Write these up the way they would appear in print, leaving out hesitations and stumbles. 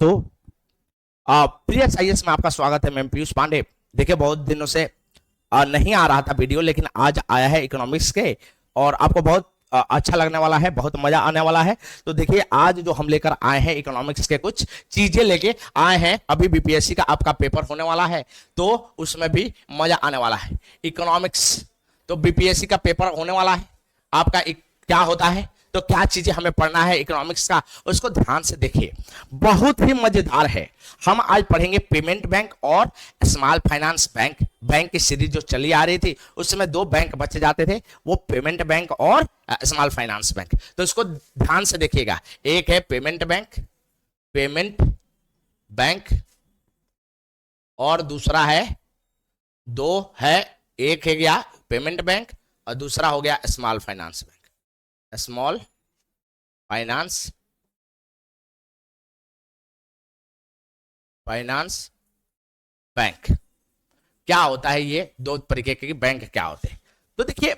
तो प्रिय आईएएस में आपका स्वागत है। मैं पीयूष पांडे। देखिए, बहुत दिनों से नहीं आ रहा था वीडियो, लेकिन आज आया है इकोनॉमिक्स के, और आपको बहुत अच्छा लगने वाला है, बहुत मजा आने वाला है। तो देखिए, आज जो हम लेकर आए हैं इकोनॉमिक्स के कुछ चीजें लेके आए हैं। अभी बीपीएससी का आपका पेपर होने वाला है, तो उसमें भी मजा आने वाला है। इकोनॉमिक्स, तो बीपीएससी का पेपर होने वाला है आपका। क्या होता है, तो क्या चीजें हमें पढ़ना है इकोनॉमिक्स का, उसको ध्यान से देखिए। बहुत ही मजेदार है। हम आज पढ़ेंगे पेमेंट बैंक और स्मॉल फाइनेंस बैंक। बैंक की सीरीज जो चली आ रही थी, उसमें दो बैंक बचे जाते थे, वो पेमेंट बैंक और स्मॉल फाइनेंस बैंक। तो इसको ध्यान से देखिएगा। एक है पेमेंट बैंक, पेमेंट बैंक, और दूसरा है, दो है, एक है गया पेमेंट बैंक और दूसरा हो गया small finance bank. Small finance bank क्या होता है? ये दो तरीके के बैंक क्या होते हैं, तो देखिए,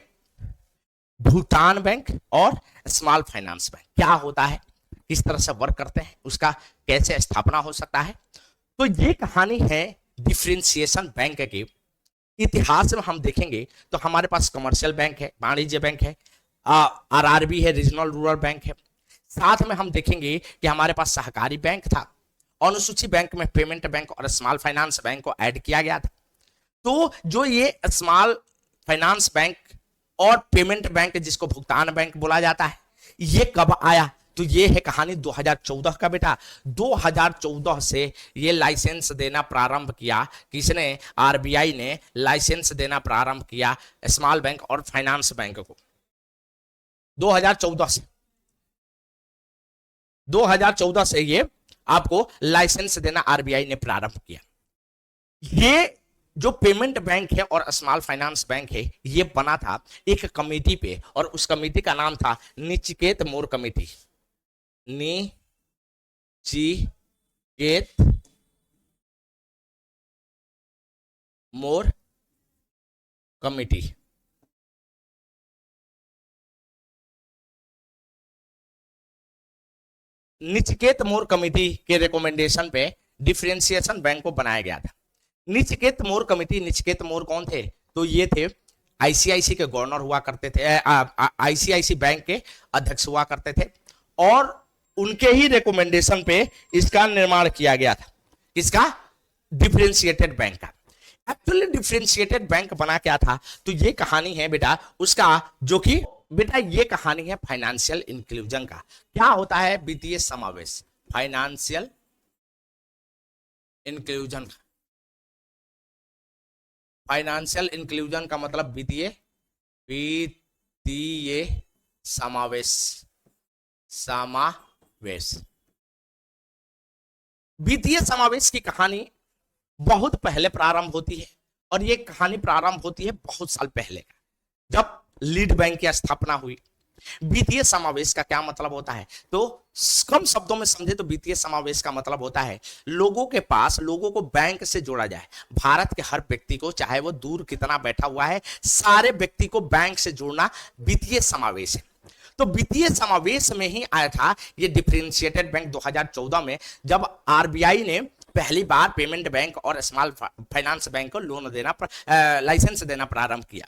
भूटान बैंक और स्मॉल फाइनेंस बैंक क्या होता है, किस तरह से वर्क करते हैं, उसका कैसे स्थापना हो सकता है। तो ये कहानी है डिफरेंशिएशन बैंक की। इतिहास में हम देखेंगे तो हमारे पास कमर्शियल बैंक है, वाणिज्य बैंक है, आरआरबी है, रीजनल रूरल बैंक है। साथ में हम देखेंगे कि हमारे पास सहकारी बैंक था। अनुसूची बैंक में पेमेंट बैंक और स्मॉल फाइनेंस बैंक को ऐड किया गया था। तो जो ये स्मॉल फाइनेंस बैंक और पेमेंट बैंक, जिसको भुगतान बैंक बोला जाता है, ये कब आया? तो ये है कहानी 2014 का बेटा। 2014 से ये लाइसेंस देना प्रारंभ किया। किसने? आरबीआई ने लाइसेंस देना प्रारंभ किया स्मॉल बैंक और फाइनेंस बैंक को। 2014 से 2014 से ये आपको लाइसेंस देना आरबीआई ने प्रारंभ किया। ये जो पेमेंट बैंक है और स्मॉल फाइनेंस बैंक है, ये बना था एक कमेटी पे, और उस कमेटी का नाम था नचिकेत मोर कमेटी। नचिकेत मोर कमेटी। नचिकेत मोर कमेटी के रिकमेंडेशन पे डिफरेंशिएशन बैंक को बनाया गया था। नचिकेत मोर कमेटी, नचिकेत मोर कौन थे? तो ये थे आईसीआईसी के गवर्नर हुआ करते थे, आईसीआईसी बैंक के अध्यक्ष हुआ करते थे, और उनके ही रिकमेंडेशन पे इसका निर्माण किया गया था। किसका? डिफरेंशिएटेड बैंक का। एक्चुअली डिफरेंशिएटेड बैंक बना क्या था, तो ये कहानी है बेटा उसका, जो कि बेटा ये कहानी है फाइनेंशियल इंक्लूजन का। क्या होता है? वित्तीय समावेश, फाइनेंशियल इंक्लूजन। फाइनेंशियल इंक्लूजन का मतलब वित्तीय वित्तीय समावेश, समावेश। वित्तीय समावेश की कहानी बहुत पहले प्रारंभ होती है, और ये कहानी प्रारंभ होती है बहुत साल पहले, जब लीड बैंक की स्थापना हुई। वित्तीय समावेश का क्या मतलब होता है, तो कम शब्दों में समझे तो वित्तीय समावेश का मतलब होता है लोगों के पास, लोगों को बैंक से जोड़ा जाए। भारत के हर व्यक्ति को, चाहे वो दूर कितना बैठा हुआ है, सारे व्यक्ति को बैंक से जोड़ना वित्तीय समावेश है। तो वित्तीय समावेश में ही आया था ये डिफरेंशिएटेड बैंक 2014 में, जब आरबीआई ने पहली बार पेमेंट बैंक और स्मॉल फाइनेंस बैंक को लोन देना, लाइसेंस देना प्रारंभ किया।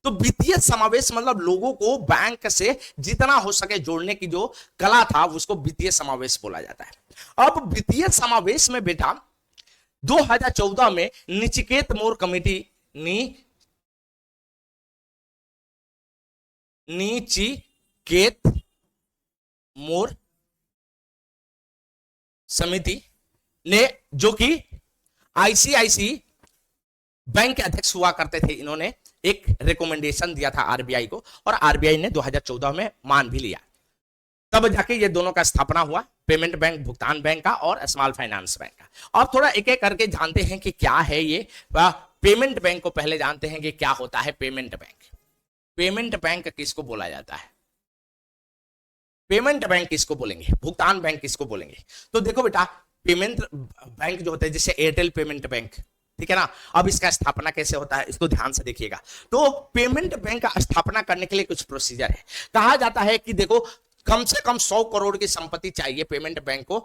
तो वित्तीय समावेश मतलब लोगों को बैंक से जितना हो सके जोड़ने की जो कला था, उसको वित्तीय समावेश बोला जाता है। अब वित्तीय समावेश में बेटा 2014 में नचिकेत मोर कमेटी, नचिकेत मोर समिति ने, जो कि आईसीआईसी बैंक के अध्यक्ष हुआ करते थे, इन्होंने एक रिकमेंडेशन दिया था आरबीआई को, और आरबीआई ने 2014 में मान भी लिया। तब जाके ये दोनों का स्थापना हुआ, पेमेंट बैंक, भुगतान बैंक का, और स्मॉल फाइनेंस बैंक का। अब थोड़ा एक एक करके जानते हैं कि क्या है ये। पेमेंट बैंक को पहले जानते हैं कि क्या होता है पेमेंट बैंक। पेमेंट बैंक किसको बोला जाता है? पेमेंट बैंक किसको बोलेंगे? भुगतान बैंक किसको बोलेंगे? तो देखो बेटा, पेमेंट बैंक जो होते हैं, जैसे एयरटेल पेमेंट बैंक, ठीक है ना। अब इसका स्थापना कैसे होता है, इसको ध्यान से देखिएगा। तो पेमेंट बैंक का स्थापना करने के लिए कुछ प्रोसीजर है। कहा जाता है कि देखो, कम से कम 100 करोड़ की संपत्ति चाहिए पेमेंट बैंक को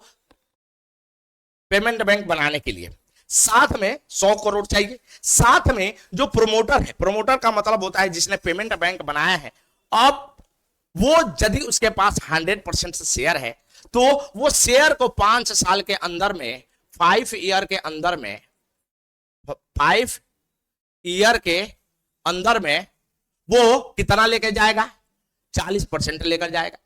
पेमेंट बैंक बनाने के लिए साथ में 100 करोड़ चाहिए। साथ में जो प्रोमोटर है, प्रोमोटर का मतलब होता है जिसने पेमेंट बैंक बनाया है, अब वो यदि उसके पास 100% शेयर है तो वो शेयर को 5 साल के अंदर में, 5 ईयर के अंदर में, 5 ईयर के अंदर में वो कितना लेकर जाएगा? 40% लेकर जाएगा,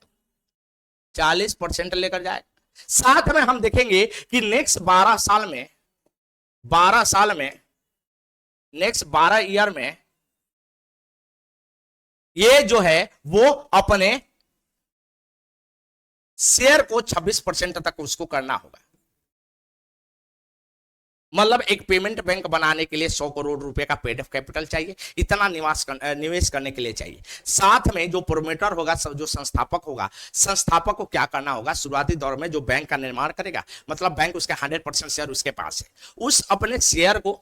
40% लेकर जाएगा। साथ में हम देखेंगे कि नेक्स्ट 12 साल में, 12 साल में, नेक्स्ट 12 ईयर में ये जो है वो अपने शेयर को 26% तक उसको करना होगा। मतलब एक पेमेंट बैंक बनाने के लिए 100 करोड़ रुपए का पेड अप कैपिटल चाहिए, इतना निवेश करने के लिए चाहिए। साथ में जो प्रोमोटर होगा, जो संस्थापक होगा, संस्थापक को क्या करना होगा? शुरुआती दौर में जो बैंक का निर्माण करेगा, मतलब बैंक उसके 100% शेयर उसके पास है, उस अपने शेयर को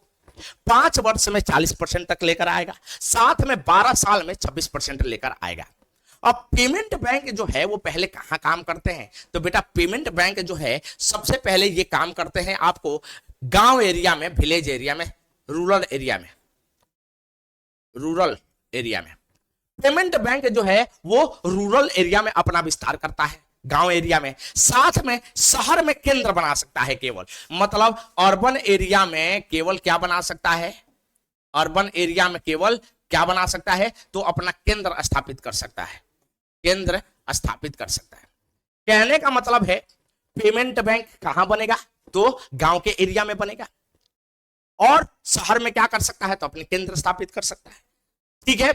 5 वर्ष में 40% तक लेकर आएगा, साथ में 12 साल में 26% लेकर आएगा। अब पेमेंट बैंक जो है वो पहले कहां काम करते हैं? तो बेटा पेमेंट बैंक जो है सबसे पहले ये काम करते हैं आपको गांव एरिया में, विलेज एरिया में, रूरल एरिया में, रूरल एरिया में। पेमेंट बैंक जो है वो रूरल एरिया में अपना विस्तार करता है, गांव एरिया में। साथ में शहर में केंद्र बना सकता है केवल, मतलब अर्बन एरिया में केवल क्या बना सकता है? अर्बन एरिया में केवल क्या बना सकता है? तो अपना केंद्र स्थापित कर सकता है, केंद्र स्थापित कर सकता है। कहने का मतलब है पेमेंट बैंक कहां बनेगा? तो गांव के एरिया में बनेगा, और शहर में क्या कर सकता है? तो अपने केंद्र स्थापित कर सकता है। ठीक है।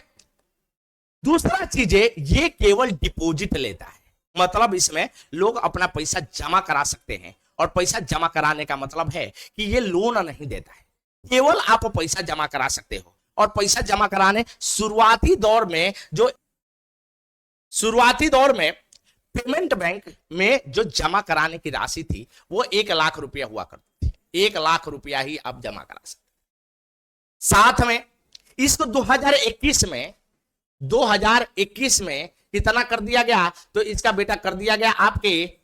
दूसरा चीज है, ये केवल डिपॉजिट लेता है, मतलब इसमें लोग अपना पैसा जमा करा सकते हैं, और पैसा जमा कराने का मतलब है कि ये लोन नहीं देता है, केवल आप पैसा जमा करा सकते हो। और पैसा जमा कराने शुरुआती दौर में पेमेंट बैंक में जो जमा कराने की राशि थी वो 1 लाख रुपया हुआ करती थी, 1 लाख रुपया ही आप जमा करा सकते। साथ में इसको 2021 में कितना कर दिया गया? तो इसका बेटा कर दिया गया आपके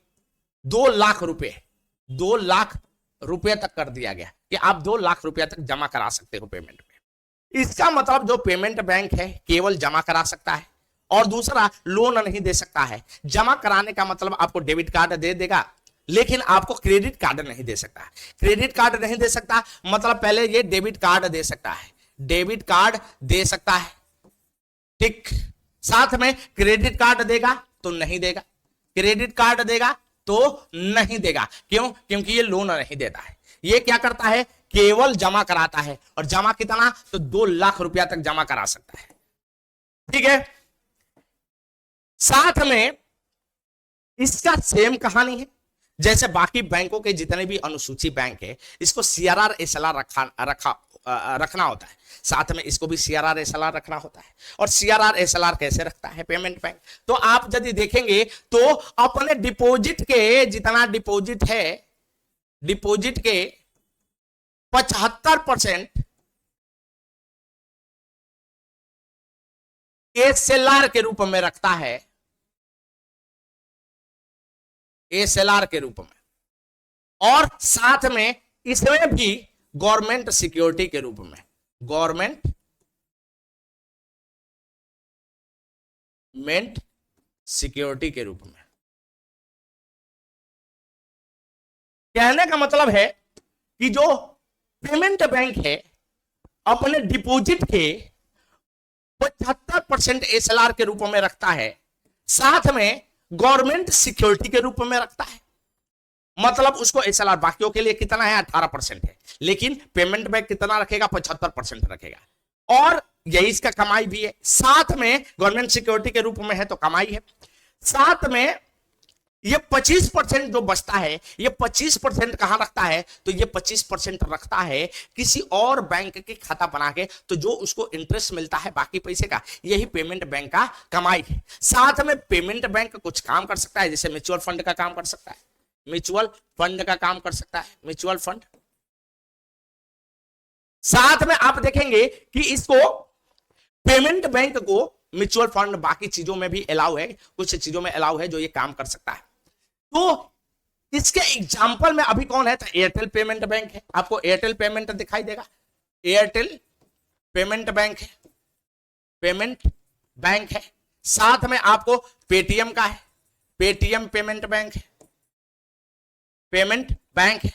2 लाख रुपए, 2 लाख रुपए तक कर दिया गया कि आप 2 लाख रुपया तक जमा करा सकते हो पेमेंट में। इसका मतलब जो पेमेंट बैंक है केवल जमा करा सकता है, और दूसरा लोन नहीं दे सकता है। जमा कराने का मतलब आपको डेबिट कार्ड दे देगा, लेकिन आपको क्रेडिट कार्ड नहीं दे सकता। क्रेडिट कार्ड नहीं दे सकता मतलब पहले ये डेबिट कार्ड दे सकता है, डेबिट कार्ड दे सकता है, ठीक। साथ में क्रेडिट कार्ड देगा तो नहीं देगा, क्रेडिट कार्ड देगा तो नहीं देगा। क्यों? क्योंकि ये लोन नहीं देता है, ये क्या करता है? केवल जमा कराता है, और जमा कितना? तो 2 लाख रुपया तक जमा करा सकता है। ठीक है। साथ में इसका सेम कहानी है जैसे बाकी बैंकों के जितने भी अनुसूची बैंक है, इसको सीआरआर एसएलआर रखना होता है, साथ में इसको भी सीआरआर एसएलआर रखना होता है। और सीआरआर एसएलआर कैसे रखता है पेमेंट बैंक? तो आप यदि देखेंगे तो अपने डिपॉजिट के जितना डिपॉजिट है, डिपॉजिट के 75% एसएलआर के रूप में रखता है, एसएलआर के रूप में, और साथ में इसमें भी गवर्नमेंट सिक्योरिटी के रूप में, गवर्नमेंट सिक्योरिटी के रूप में। कहने का मतलब है कि जो पेमेंट बैंक है अपने डिपॉजिट के 75% एसएलआर के रूप में रखता है, साथ में गवर्नमेंट सिक्योरिटी के रूप में रखता है। मतलब उसको एसएलआर बाकियों के लिए कितना है? 18% है, लेकिन पेमेंट बैंक कितना रखेगा? 75% रखेगा, और यही इसका कमाई भी है। साथ में गवर्नमेंट सिक्योरिटी के रूप में है तो कमाई है। साथ में ये 25% जो बचता है, ये 25% कहां रखता है? तो ये 25% रखता है किसी और बैंक के खाता बना के, तो जो उसको इंटरेस्ट मिलता है बाकी पैसे का, यही पेमेंट बैंक का कमाई है। साथ में पेमेंट बैंक कुछ काम कर सकता है, जैसे म्यूचुअल फंड का काम कर सकता है, म्यूचुअल फंड का काम कर सकता है, म्यूचुअल फंड। साथ में आप देखेंगे कि इसको पेमेंट बैंक को म्यूचुअल फंड बाकी चीजों में भी अलाउ है, कुछ चीजों में अलाउ है जो ये काम कर सकता है। तो इसके एग्जाम्पल में अभी कौन है, तो एयरटेल पेमेंट बैंक है, आपको एयरटेल पेमेंट दिखाई देगा, एयरटेल पेमेंट बैंक है, पेमेंट बैंक है। साथ में आपको पेटीएम का है, पेटीएम पेमेंट बैंक है, पेमेंट बैंक है।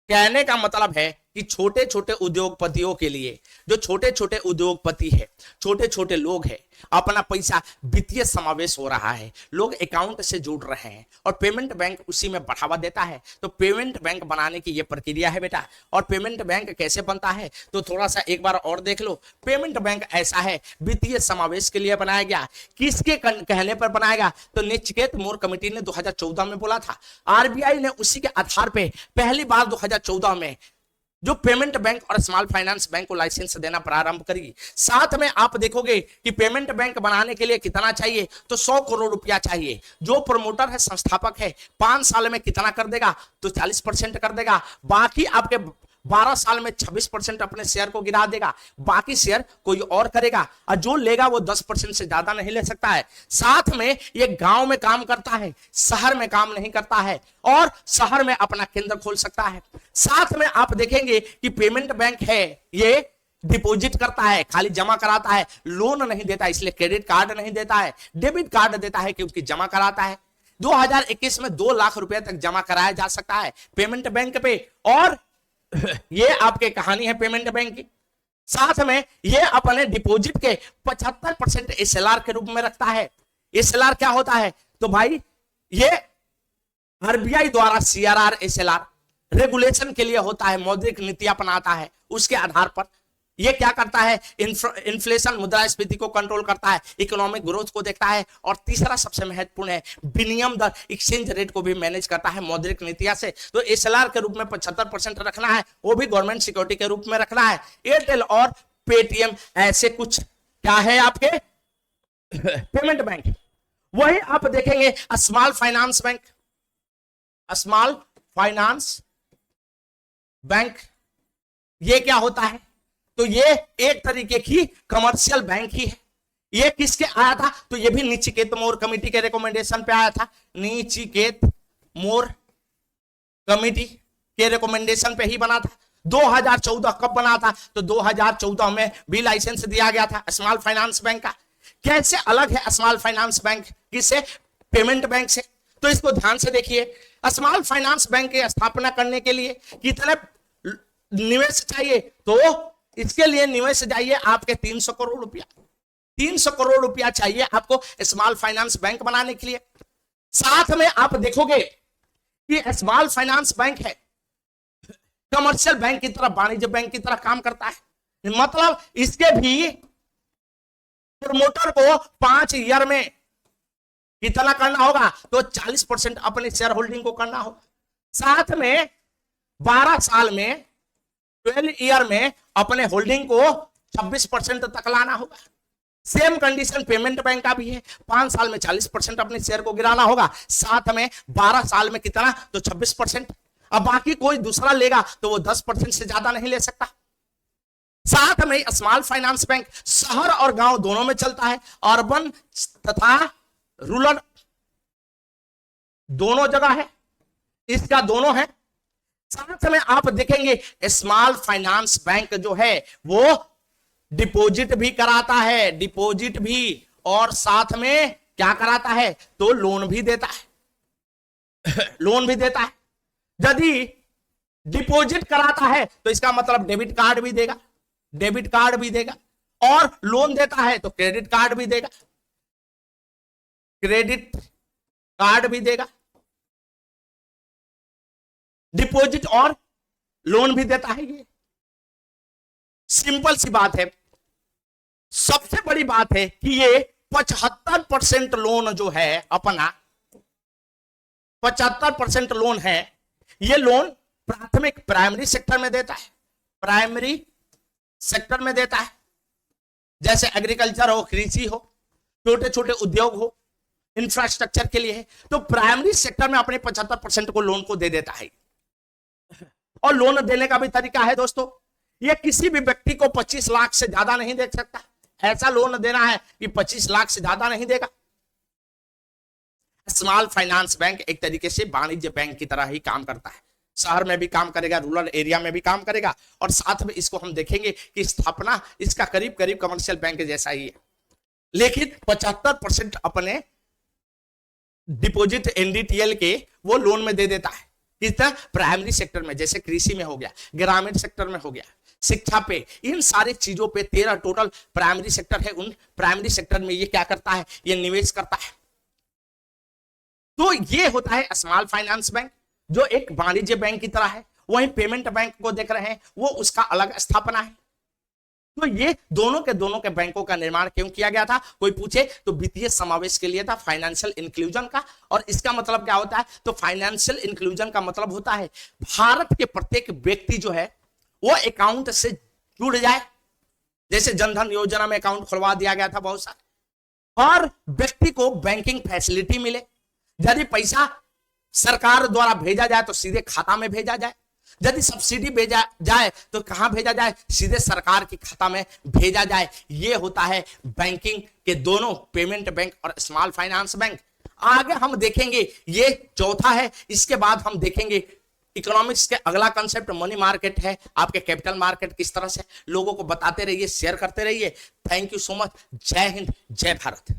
कहने का मतलब है कि छोटे छोटे उद्योगपतियों के लिए, जो छोटे छोटे उद्योगपति है, छोटे छोटे लोग हैं, अपना पैसा वित्तीय समावेश हो रहा है, लोग अकाउंट से जुड़ रहे हैं और पेमेंट बैंक उसी में बढ़ावा देता है। तो पेमेंट बैंक बनाने की यह प्रक्रिया है बेटा। और पेमेंट बैंक कैसे बनता है, तो थोड़ा सा एक बार और देख लो। पेमेंट बैंक ऐसा है, वित्तीय समावेश के लिए बनाया गया। किसके कहने पर बनाया गया, तो नचिकेत मोर कमेटी ने 2014 में बोला था। आरबीआई ने उसी के आधार पर पहली बार 2014 में जो पेमेंट बैंक और स्मॉल फाइनेंस बैंक को लाइसेंस देना प्रारंभ करी। साथ में आप देखोगे कि पेमेंट बैंक बनाने के लिए कितना चाहिए, तो 100 करोड़ रुपया चाहिए। जो प्रमोटर है, संस्थापक है, 5 साल में कितना कर देगा, तो 40% कर देगा। बाकी आपके 12 साल में 26% अपने शेयर को गिरा देगा, बाकी शेयर कोई और करेगा, और जो लेगा वो 10% से ज्यादा नहीं ले सकता है। साथ में ये गांव में काम करता है, शहर में काम नहीं करता है, और शहर में अपना केंद्र खोल सकता है। साथ में आप देखेंगे कि पेमेंट बैंक है, ये डिपॉजिट करता है, खाली जमा कराता है, लोन नहीं देता, इसलिए क्रेडिट कार्ड नहीं देता है, डेबिट कार्ड देता है क्योंकि जमा कराता है। 2021 में 2 लाख रुपए तक जमा कराया जा सकता है पेमेंट बैंक पे। और ये आपके कहानी है पेमेंट बैंक की। साथ में ये अपने डिपॉजिट के 75% एसएलआर के रूप में रखता है। एसएलआर क्या होता है, तो भाई ये आरबीआई द्वारा सीआरआर एसएलआर रेगुलेशन के लिए होता है, मौद्रिक नीति अपनाता है, उसके आधार पर ये क्या करता है, इन्फ्लेशन मुद्रास्फीति को कंट्रोल करता है, इकोनॉमिक ग्रोथ को देखता है, और तीसरा सबसे महत्वपूर्ण है विनिमय दर, एक्सचेंज रेट को भी मैनेज करता है मौद्रिक नीतियां से। तो एसएलआर के रूप में 75% रखना है, वो भी गवर्नमेंट सिक्योरिटी के रूप में रखना है। एयरटेल और पेटीएम ऐसे कुछ क्या है आपके पेमेंट बैंक। वही आप देखेंगे small finance bank, small finance bank ये क्या होता है, तो ये एक तरीके की कमर्शियल बैंक ही है। ये किसके आया था, तो ये भी नचिकेत मोर कमेटी के रिकमेंडेशन पे आया था। नचिकेत मोर कमेटी के रिकमेंडेशन पे ही बना था। 2014 कब बना था, तो 2014 में भी लाइसेंस दिया गया था स्मॉल फाइनेंस बैंक का। कैसे अलग है स्मॉल फाइनेंस बैंक किससे, पेमेंट बैंक से, तो इसको ध्यान से देखिए। स्मॉल फाइनेंस बैंक की स्थापना करने के लिए कितने निवेश चाहिए, तो इसके लिए निवेश चाहिए आपके 300 करोड़ रुपया। 300 करोड़ रुपया चाहिए आपको स्मॉल फाइनेंस बैंक बनाने के लिए। साथ में आप देखोगे कि स्मॉल फाइनेंस बैंक है, कमर्शियल बैंक की तरह, वाणिज्य बैंक की तरह काम करता है। मतलब इसके भी प्रमोटर को 5 ईयर में कितना करना होगा, तो 40% अपने शेयर होल्डिंग को करना होगा। साथ में 12 साल में 12 ईयर में अपने होल्डिंग को 26% तक लाना होगा। सेम कंडीशन पेमेंट बैंक का भी है, 5 साल में 40% अपने शेयर को गिराना होगा, साथ में 12 साल में कितना, तो 26%। अब बाकी कोई दूसरा लेगा तो वो 10% से ज्यादा नहीं ले सकता। साथ में स्मॉल फाइनेंस बैंक शहर और गांव दोनों में चलता है, अर्बन तथा रूरल दोनों जगह है, इसका दोनों है। साथ में आप देखेंगे स्मॉल फाइनेंस बैंक जो है वो डिपॉजिट भी कराता है, डिपॉजिट भी, और साथ में क्या कराता है, तो लोन भी देता है लोन भी देता है। यदि डिपॉजिट कराता है तो इसका मतलब डेबिट कार्ड भी देगा, डेबिट कार्ड भी देगा, और लोन देता है तो क्रेडिट कार्ड भी देगा, क्रेडिट कार्ड भी देगा, डिपॉजिट और लोन भी देता है। ये सिंपल सी बात है। सबसे बड़ी बात है कि ये 75% लोन जो है अपना 75% लोन है, ये लोन प्राथमिक प्राइमरी सेक्टर में देता है, प्राइमरी सेक्टर में देता है, जैसे एग्रीकल्चर हो, कृषि हो, छोटे छोटे उद्योग हो, इंफ्रास्ट्रक्चर के लिए है। तो प्राइमरी सेक्टर में अपने 75% को लोन को दे देता है। और लोन देने का भी तरीका है दोस्तों, ये किसी भी व्यक्ति को 25 लाख से ज्यादा नहीं दे सकता। ऐसा लोन देना है कि 25 लाख से ज्यादा नहीं देगा। स्मॉल फाइनेंस बैंक एक तरीके से वाणिज्य बैंक की तरह ही काम करता है, शहर में भी काम करेगा, रूरल एरिया में भी काम करेगा, और साथ में इसको हम देखेंगे कि स्थापना इसका करीब करीब कमर्शियल बैंक जैसा ही है, लेकिन 75% अपने डिपॉजिट एनडीटीएल के वो लोन में दे देता है। कितना? प्राइमरी सेक्टर में, जैसे कृषि में हो गया, ग्रामीण सेक्टर में हो गया, शिक्षा पे, इन सारी चीजों पे 13 टोटल प्राइमरी सेक्टर है, उन प्राइमरी सेक्टर में ये क्या करता है, ये निवेश करता है। तो ये होता है स्मॉल फाइनेंस बैंक, जो एक वाणिज्य बैंक की तरह है। वहीं पेमेंट बैंक को देख रहे हैं, वो उसका अलग स्थापना है। तो ये दोनों के बैंकों का निर्माण क्यों किया गया था, कोई पूछे तो वित्तीय समावेश के लिए था, फाइनेंशियल इंक्लूजन का। और इसका मतलब क्या होता है, तो फाइनेंशियल इंक्लूजन का मतलब होता है भारत के प्रत्येक व्यक्ति जो है वो अकाउंट से जुड़ जाए। जैसे जनधन योजना में अकाउंट खुलवा दिया गया था बहुत सारे, और व्यक्ति को बैंकिंग फैसिलिटी मिले। यदि पैसा सरकार द्वारा भेजा जाए तो सीधे खाता में भेजा जाए, यदि सब्सिडी भेजा जाए तो कहां भेजा जाए, सीधे सरकार की खाता में भेजा जाए। यह होता है बैंकिंग के दोनों, पेमेंट बैंक और स्मॉल फाइनेंस बैंक। आगे हम देखेंगे, ये चौथा है। इसके बाद हम देखेंगे इकोनॉमिक्स के अगला कंसेप्ट मनी मार्केट है, आपके कैपिटल मार्केट किस तरह से। लोगों को बताते रहिए, शेयर करते रहिए। Thank you so much. जय हिंद, जय भारत।